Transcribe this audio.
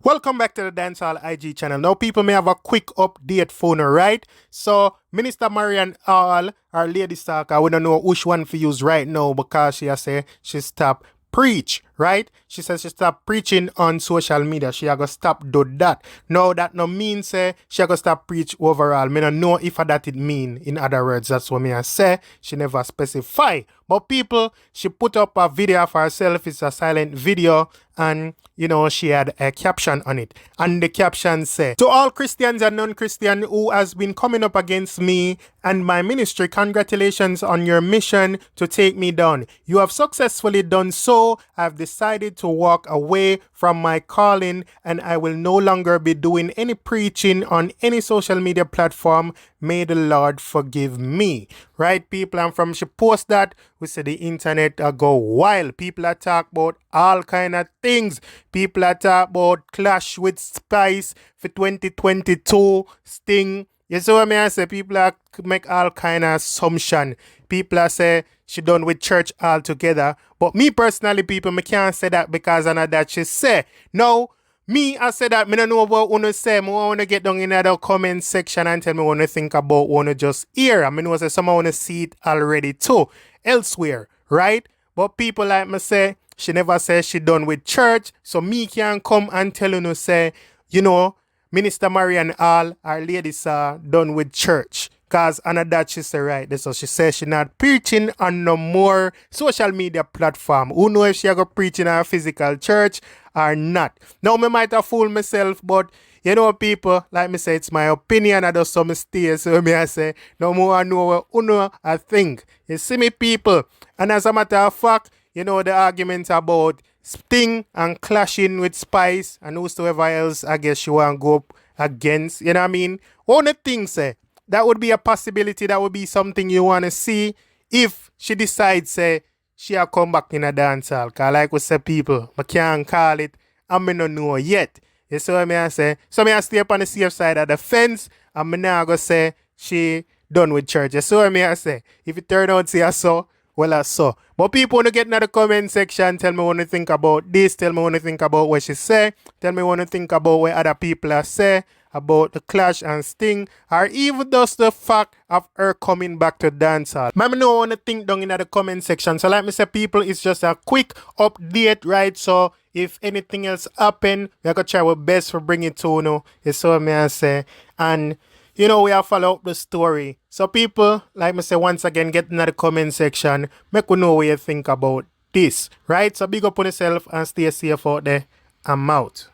Welcome back to the Dancehall IG channel. Now, people may have a quick update for now, right? So, Minister Marion, our lady stalker, we don't know which one to use right now because she has said she stopped preach, right? She says she stopped preaching on social media. She have to stop do that. Now, that no mean say she have to stop preach overall. Me don't know if that it mean. In other words, that's what me I say. She never specify. But people, she put up a video of herself. It's a silent video. And, you know, she had a caption on it. And the caption said, "To all Christians and non-Christian who has been coming up against me and my ministry, congratulations on your mission to take me down. You have successfully done so. I've decided to walk away from my calling and I will no longer be doing any preaching on any social media platform. May the Lord forgive me." Right, people? And from she post that, we say the internet go wild. People are talk about all kind of things. People are talk about clash with Spice for 2022, Sting. You see what I say? People are make all kind of assumption. People are say she done with church altogether. But me personally, people, me can't say that because I know that she say. No, me, I say that, me don't know what you say. I want to get down in the comment section and tell me what you think about what you just hear. I know say someone want to see it already too, elsewhere, right? But people like me say, she never says she done with church. So me can come and tell you, say, you know, Minister Marion all our ladies are done with church. Cause Anna that she say right. So she says she not preaching on no more social media platform. Who know if she go preaching in a physical church or not. Now me might have fooled myself, but you know people, like me say, it's my opinion. I do some mistakes. So me I say, no more I know what you know I think. You see me people. And as a matter of fact, you know the argument about Sting and clashing with Spice and whosoever else I guess she want to go up against. You know what I mean? One of the things say that would be a possibility. That would be something you want to see if she decides say she'll come back in a dancehall. Cause like we say people, I can't call it. I may not know yet. You see what I say? So I stay up on the safe side of the fence and I'm now going to say she done with church. You see what I say? If it turn out say so, well, I saw. But people want to get in the comment section, tell me what you think about this, tell me what you think about what she say, tell me what you think about what other people are say about the clash and Sting, or even just the fact of her coming back to dancehall. Let me know what you think down in the comment section. So like me say, people, it's just a quick update, right? So if anything else happen, we're going to try our best for bring it to you know. You see what I say? And you know, we have follow up the story. So people, like me say once again, get in the comment section. Make we know what you think about this. Right? So big up on yourself and stay safe out there. I'm out.